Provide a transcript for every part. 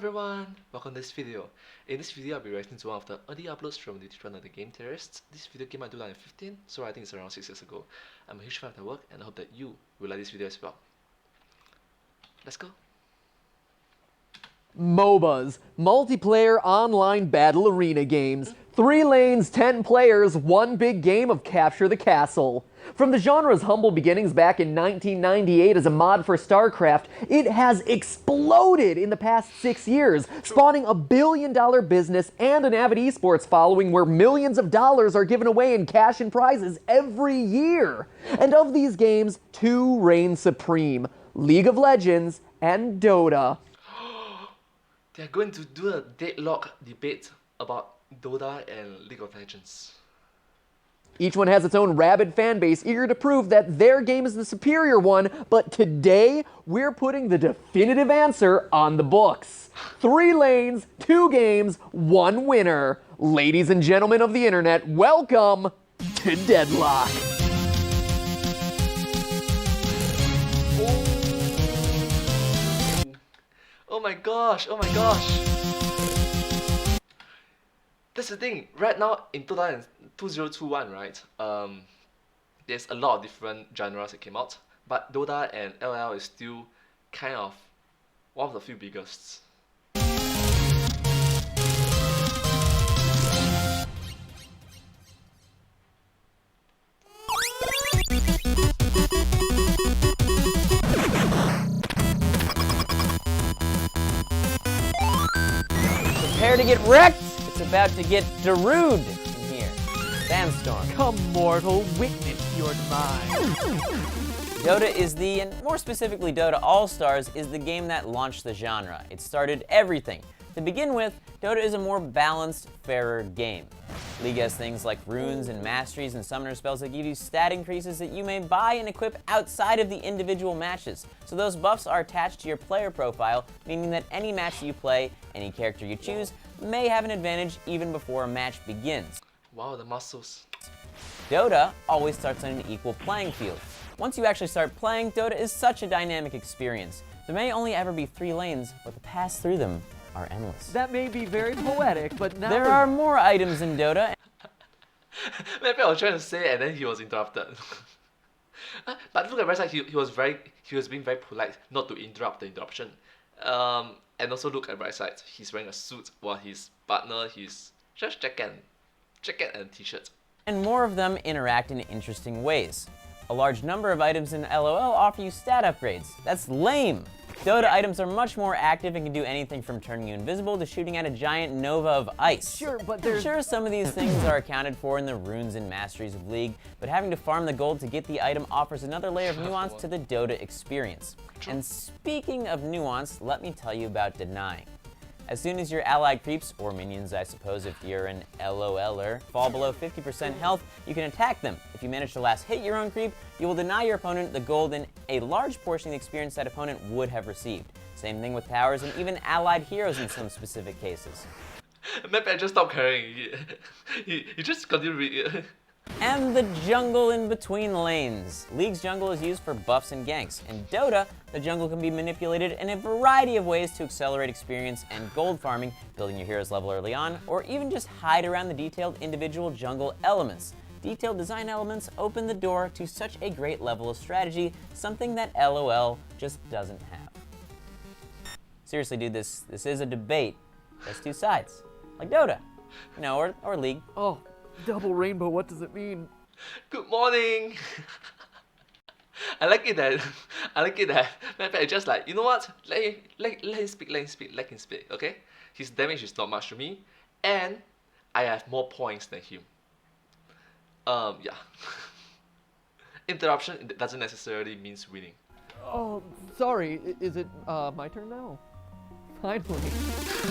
everyone, welcome to this video. In this video, I'll be reacting to one of the early uploads from the YouTube channel, the game Theorists. This video came out in 2015, so I think it's around 6 years ago. I'm a huge fan of their work and I hope that you will like this video as well. Let's go. MOBAs, multiplayer online battle arena games. 3 lanes, 10 players, one big game of Capture the Castle. From the genre's humble beginnings back in 1998 as a mod for StarCraft, it has exploded in the past 6 years, spawning a billion-dollar business and an avid esports following where millions of dollars are given away in cash and prizes every year. And of these games, 2 reign supreme: League of Legends and DOTA. They're going to do a DeadLock debate about DOTA and League of Legends. Each one has its own rabid fan base eager to prove that their game is the superior one, but today we're putting the definitive answer on the books. 3 lanes, 2 games, 1 winner. Ladies and gentlemen of the internet, welcome to DeadLock. Oh my gosh, oh my gosh. That's the thing, right now in 2021, right, there's a lot of different genres that came out, but Dota and LoL is still kind of one of the few biggest. Prepare to get wrecked! It's about to get Darude in here. Sandstorm. Come, mortal, witness your demise. Dota is and more specifically Dota All-Stars, is the game that launched the genre. It started everything. To begin with, Dota is a more balanced, fairer game. League has things like runes and masteries and summoner spells that give you stat increases that you may buy and equip outside of the individual matches. So those buffs are attached to your player profile, meaning that any match that you play, any character you choose, may have an advantage even before a match begins. Wow, the muscles. Dota always starts on an equal playing field. Once you actually start playing, Dota is such a dynamic experience. There may only ever be 3 lanes, but the paths through them are endless. That may be very poetic, but now there are more items in Dota. Maybe I was trying to say and then he was interrupted. But look at the right side, he was being very polite not to interrupt the interruption. And also look at the right side, he's wearing a suit while his partner, he's just jacket and t-shirt. And more of them interact in interesting ways. A large number of items in LoL offer you stat upgrades. That's lame! Dota items are much more active and can do anything from turning you invisible to shooting at a giant nova of ice. Sure, but there's... Sure, some of these things are accounted for in the runes and masteries of League, but having to farm the gold to get the item offers another layer of nuance to the Dota experience. And speaking of nuance, let me tell you about denying. As soon as your allied creeps, or minions I suppose if you're an LOLer, fall below 50% health, you can attack them. If you manage to last hit your own creep, you will deny your opponent the gold and a large portion of the experience that opponent would have received. Same thing with towers and even allied heroes in some specific cases. Maybe I just stopped caring. He just continued. And the jungle in between lanes. League's jungle is used for buffs and ganks. In Dota, the jungle can be manipulated in a variety of ways to accelerate experience and gold farming, building your hero's level early on, or even just hide around the detailed individual jungle elements. Detailed design elements open the door to such a great level of strategy, something that LoL just doesn't have. Seriously, dude, this is a debate. There's 2 sides. Like Dota, you know, or League. Oh. Double rainbow, what does it mean? Good morning. I like it that maybe I just like, you know what? Let him speak, okay? His damage is not much to me, and I have more points than him. Yeah. Interruption doesn't necessarily means winning. Oh, sorry, is it my turn now? Finally.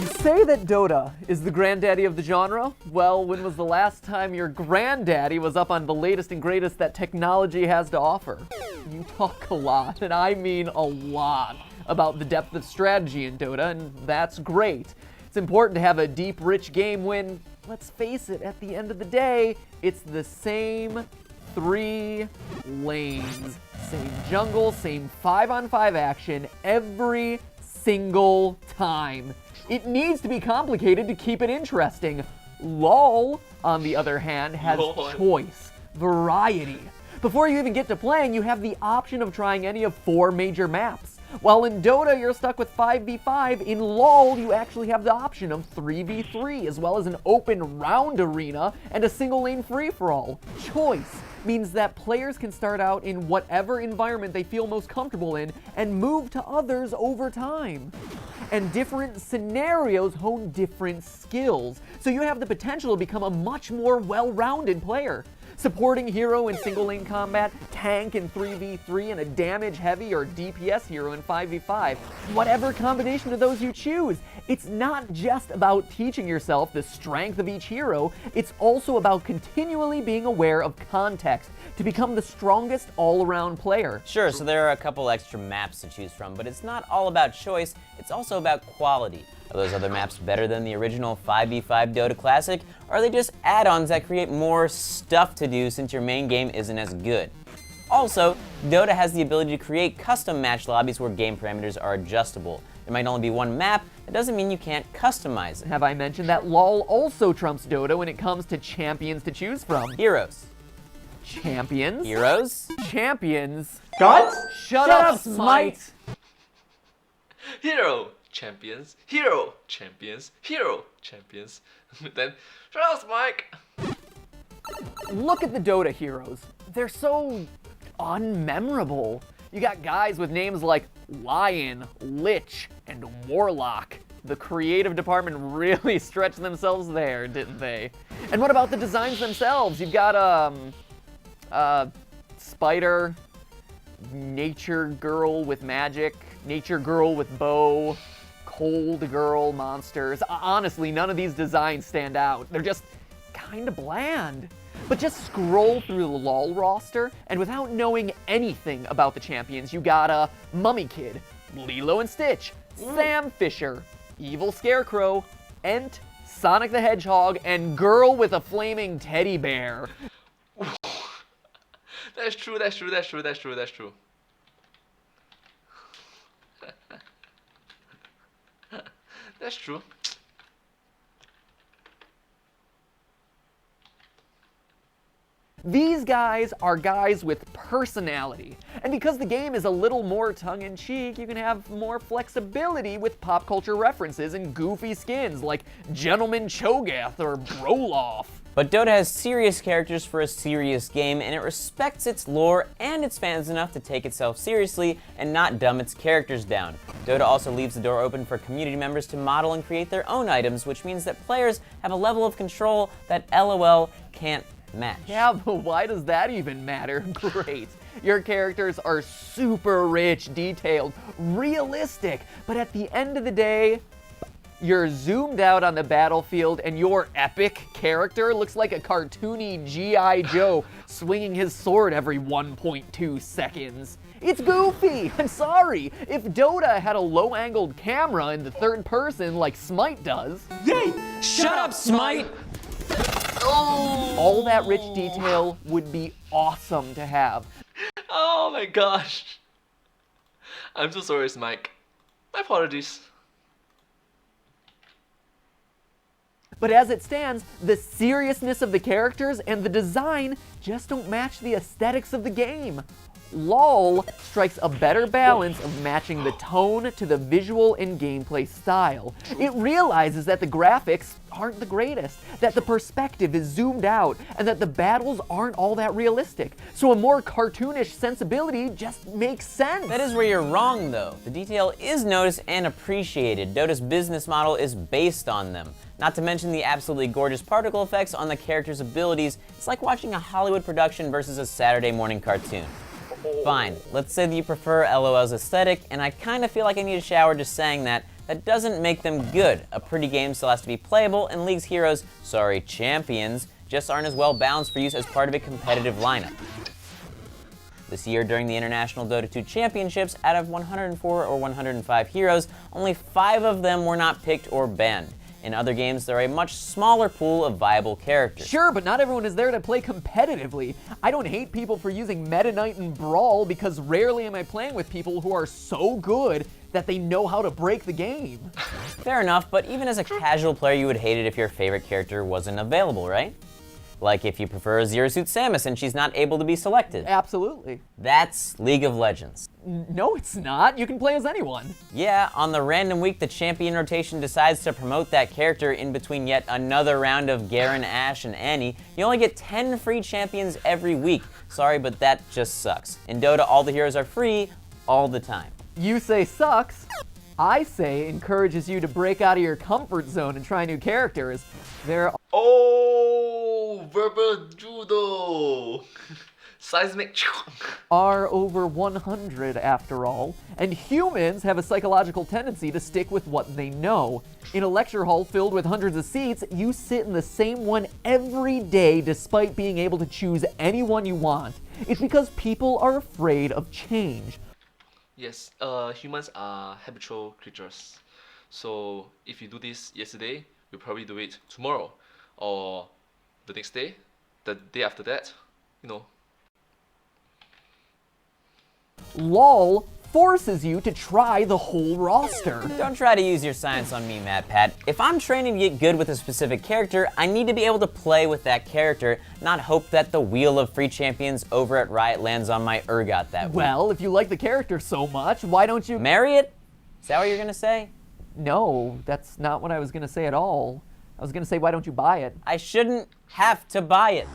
You say that Dota is the granddaddy of the genre? Well, when was the last time your granddaddy was up on the latest and greatest that technology has to offer? You talk a lot, and I mean a lot, about the depth of strategy in Dota, and that's great. It's important to have a deep, rich game when, let's face it, at the end of the day, it's the same 3 lanes. Same jungle, same 5-on-5 action, every single time. It needs to be complicated to keep it interesting. LoL, on the other hand, has choice, variety. Before you even get to playing, you have the option of trying any of 4 major maps. While in Dota, you're stuck with 5v5, in LoL, you actually have the option of 3v3, as well as an open round arena and a single lane free-for-all. Choice means that players can start out in whatever environment they feel most comfortable in and move to others over time. And different scenarios hone different skills, so you have the potential to become a much more well-rounded player. Supporting hero in single lane combat, tank in 3v3, and a damage heavy or DPS hero in 5v5. Whatever combination of those you choose, it's not just about teaching yourself the strength of each hero, it's also about continually being aware of context to become the strongest all-around player. Sure, so there are a couple extra maps to choose from, but it's not all about choice, it's also about quality. Are those other maps better than the original 5v5 Dota Classic, or are they just add-ons that create more stuff to do since your main game isn't as good? Also, Dota has the ability to create custom match lobbies where game parameters are adjustable. There might only be one map, that doesn't mean you can't customize it. Have I mentioned that LoL also trumps Dota when it comes to champions to choose from? Heroes. Champions? Heroes? Champions? Gods? Shut up, Smite! Hero, champions, hero, champions, hero, champions. Then, shut up, Mike! Look at the Dota heroes. They're so unmemorable. You got guys with names like Lion, Lich, and Warlock. The creative department really stretched themselves there, didn't they? And what about the designs themselves? You've got, Spider, Nature Girl with magic, Nature Girl with bow, Cold Girl monsters. Honestly, none of these designs stand out. They're just kind of bland. But just scroll through the LoL roster, and without knowing anything about the champions, you got Mummy Kid, Lilo and Stitch, Sam Fisher, Evil Scarecrow, Ent, Sonic the Hedgehog, and Girl with a Flaming Teddy Bear. That's true, that's true, that's true, that's true, that's true. That's true. These guys are guys with personality. And because the game is a little more tongue-in-cheek, you can have more flexibility with pop culture references and goofy skins like Gentleman Cho'Gath or Broloff. But Dota has serious characters for a serious game, and it respects its lore and its fans enough to take itself seriously and not dumb its characters down. Dota also leaves the door open for community members to model and create their own items, which means that players have a level of control that LOL can't match. Yeah, but why does that even matter? Great. Your characters are super rich, detailed, realistic, but at the end of the day, you're zoomed out on the battlefield and your epic character looks like a cartoony G.I. Joe swinging his sword every 1.2 seconds. It's goofy! I'm sorry! If Dota had a low-angled camera in the third person like Smite does... Yay! Shut up, Smite! All that rich detail would be awesome to have. Oh my gosh. I'm so sorry, Mike. My apologies. But as it stands, the seriousness of the characters and the design just don't match the aesthetics of the game. LoL strikes a better balance of matching the tone to the visual and gameplay style. It realizes that the graphics aren't the greatest, that the perspective is zoomed out, and that the battles aren't all that realistic. So a more cartoonish sensibility just makes sense. That is where you're wrong, though. The detail is noticed and appreciated. Dota's business model is based on them. Not to mention the absolutely gorgeous particle effects on the characters' abilities. It's like watching a Hollywood production versus a Saturday morning cartoon. Fine, let's say that you prefer LOL's aesthetic, and I kind of feel like I need a shower just saying that. That doesn't make them good. A pretty game still has to be playable, and League's heroes, sorry, champions, just aren't as well balanced for use as part of a competitive lineup. This year, during the International Dota 2 Championships, out of 104 or 105 heroes, only 5 of them were not picked or banned. In other games, there are a much smaller pool of viable characters. Sure, but not everyone is there to play competitively. I don't hate people for using Meta Knight and Brawl because rarely am I playing with people who are so good that they know how to break the game. Fair enough, but even as a casual player, you would hate it if your favorite character wasn't available, right? Like if you prefer Zero Suit Samus and she's not able to be selected. Absolutely. That's League of Legends. No, it's not. You can play as anyone. Yeah, on the random week the champion rotation decides to promote that character in between yet another round of Garen, Ashe, and Annie, you only get 10 free champions every week. Sorry, but that just sucks. In Dota, all the heroes are free all the time. You say sucks. I say encourages you to break out of your comfort zone and try new characters. There Oh, verbal judo. Seismic. are over 100 after all, and humans have a psychological tendency to stick with what they know. In a lecture hall filled with hundreds of seats, you sit in the same one every day despite being able to choose anyone you want. It's because people are afraid of change. Yes, humans are habitual creatures. So if you do this yesterday, you'll probably do it tomorrow, or the next day, the day after that, you know. LoL forces you to try the whole roster. Don't try to use your science on me, MatPat. If I'm training to get good with a specific character, I need to be able to play with that character, not hope that the wheel of free champions over at Riot lands on my Urgot that week. Well, if you like the character so much, why don't you... Marry it? Is that what you're gonna say? No, that's not what I was gonna say at all. I was gonna say, why don't you buy it? I shouldn't have to buy it.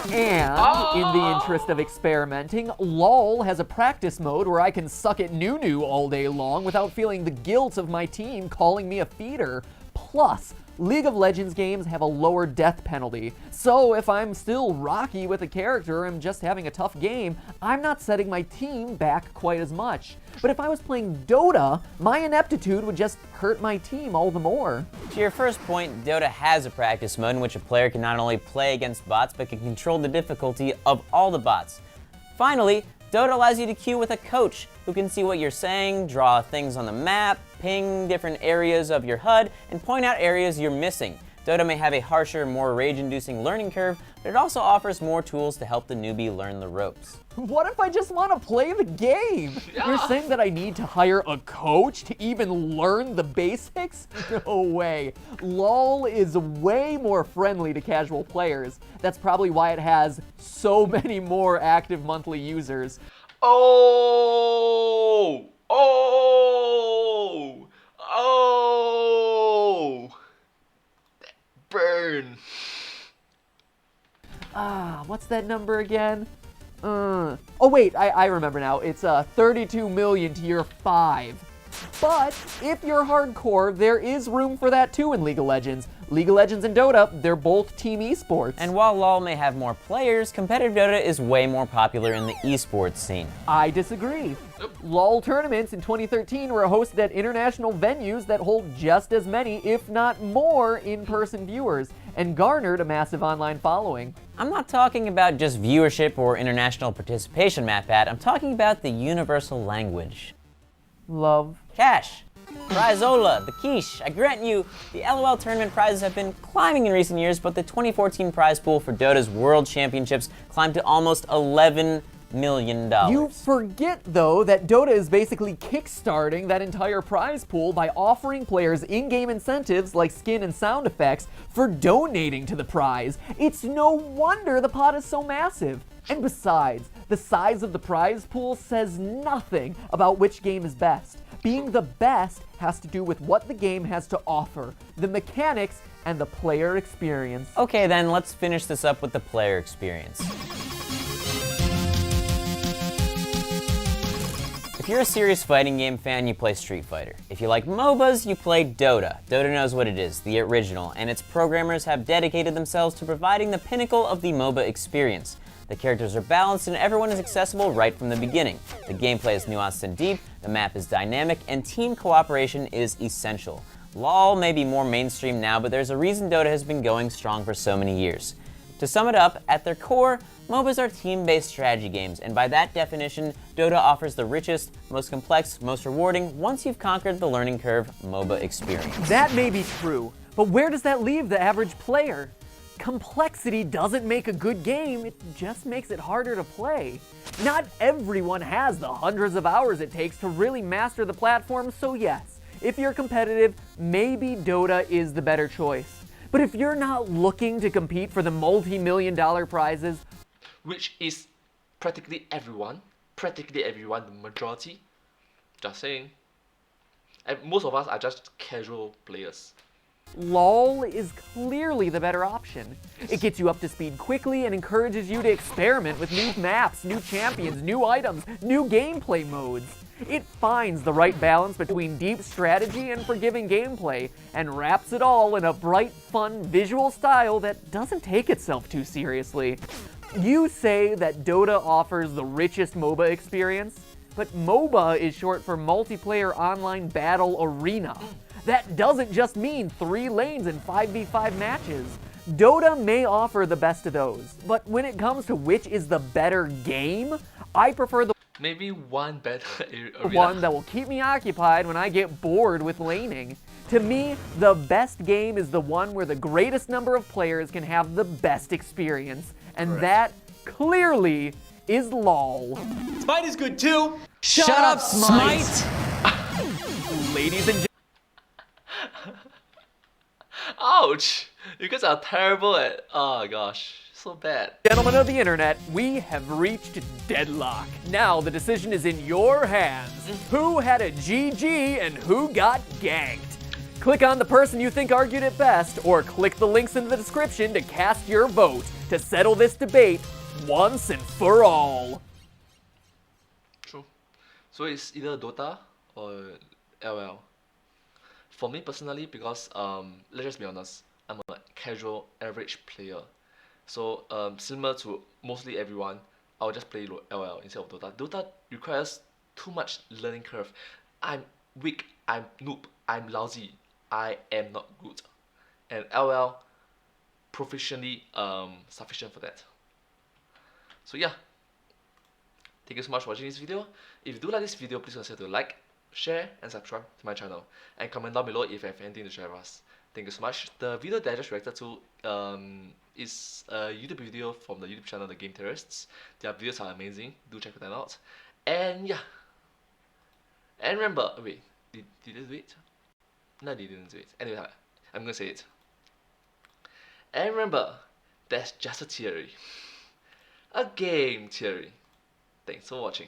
And, in the interest of experimenting, LoL has a practice mode where I can suck at Nunu all day long without feeling the guilt of my team calling me a feeder. Plus, League of Legends games have a lower death penalty, so if I'm still rocky with a character or I'm just having a tough game, I'm not setting my team back quite as much. But if I was playing Dota, my ineptitude would just hurt my team all the more. To your first point, Dota has a practice mode in which a player can not only play against bots, but can control the difficulty of all the bots. Finally, Dota allows you to queue with a coach who can see what you're saying, draw things on the map, ping different areas of your HUD, and point out areas you're missing. Dota may have a harsher, more rage-inducing learning curve, but it also offers more tools to help the newbie learn the ropes. What if I just want to play the game? You're saying that I need to hire a coach to even learn the basics? No way. LoL is way more friendly to casual players. That's probably why it has so many more active monthly users. Oh! Oh! Oh! Burn. What's that number again? Oh wait, I remember now. It's 32 million to your 5. But if you're hardcore, there is room for that too in League of Legends. League of Legends and Dota, they're both team esports. And while LoL may have more players, competitive Dota is way more popular in the esports scene. I disagree. LoL tournaments in 2013 were hosted at international venues that hold just as many, if not more, in-person viewers, and garnered a massive online following. I'm not talking about just viewership or international participation, MatPat. I'm talking about the universal language. Love. Cash. Prizola, the quiche. I grant you, the LOL tournament prizes have been climbing in recent years, but the 2014 prize pool for Dota's World Championships climbed to almost $11 million. You forget, though, that Dota is basically kickstarting that entire prize pool by offering players in-game incentives like skin and sound effects for donating to the prize. It's no wonder the pot is so massive. And besides, the size of the prize pool says nothing about which game is best. Being the best has to do with what the game has to offer, the mechanics, and the player experience. Okay, then let's finish this up with the player experience. If you're a serious fighting game fan, you play Street Fighter. If you like MOBAs, you play Dota. Dota knows what it is, the original, and its programmers have dedicated themselves to providing the pinnacle of the MOBA experience. The characters are balanced and everyone is accessible right from the beginning. The gameplay is nuanced and deep, the map is dynamic, and team cooperation is essential. LoL may be more mainstream now, but there's a reason Dota has been going strong for so many years. To sum it up, at their core, MOBAs are team-based strategy games, and by that definition, Dota offers the richest, most complex, most rewarding, once you've conquered the learning curve, MOBA experience. That may be true, but where does that leave the average player? Complexity doesn't make a good game, it just makes it harder to play. Not everyone has the hundreds of hours it takes to really master the platform, so yes, if you're competitive, maybe Dota is the better choice. But if you're not looking to compete for the multi-million-dollar prizes, which is practically everyone, the majority, just saying. And most of us are just casual players. LoL is clearly the better option. It gets you up to speed quickly and encourages you to experiment with new maps, new champions, new items, new gameplay modes. It finds the right balance between deep strategy and forgiving gameplay, and wraps it all in a bright, fun, visual style that doesn't take itself too seriously. You say that Dota offers the richest MOBA experience, but MOBA is short for Multiplayer Online Battle Arena. That doesn't just mean 3 lanes and 5v5 matches. Dota may offer the best of those, but when it comes to which is the better game, I prefer the Maybe one better arena. one that will keep me occupied when I get bored with laning. To me, the best game is the one where the greatest number of players can have the best experience, and Correct. that clearly is LoL. Smite is good too. Shut up, Smite! Ladies and Ouch! You guys are terrible at. Oh gosh, so bad. gentlemen of the internet, we have reached deadlock. Now the decision is in your hands. Who had a GG and who got ganked? Click on the person you think argued it best, or click the links in the description to cast your vote to settle this debate once and for all. True. So it's either Dota or LL. For me personally, because let's just be honest, I'm a casual average player. So similar to mostly everyone, I'll just play LL instead of Dota. Dota requires too much learning curve. I'm weak, I'm noob, I'm lousy, I am not good. And LL proficiently sufficient for that. So yeah. Thank you so much for watching this video. If you do like this video, please consider to like, share and subscribe to my channel, and comment down below if you have anything to share with us. Thank you so much. The video that I just reacted to is a YouTube video from the YouTube channel The Game Theorists. Their videos are amazing, do check them out. And yeah, and remember, wait, did they do it? No, they didn't do it. Anyway, I'm gonna say it. And remember, that's just a theory, a game theory. Thanks for watching.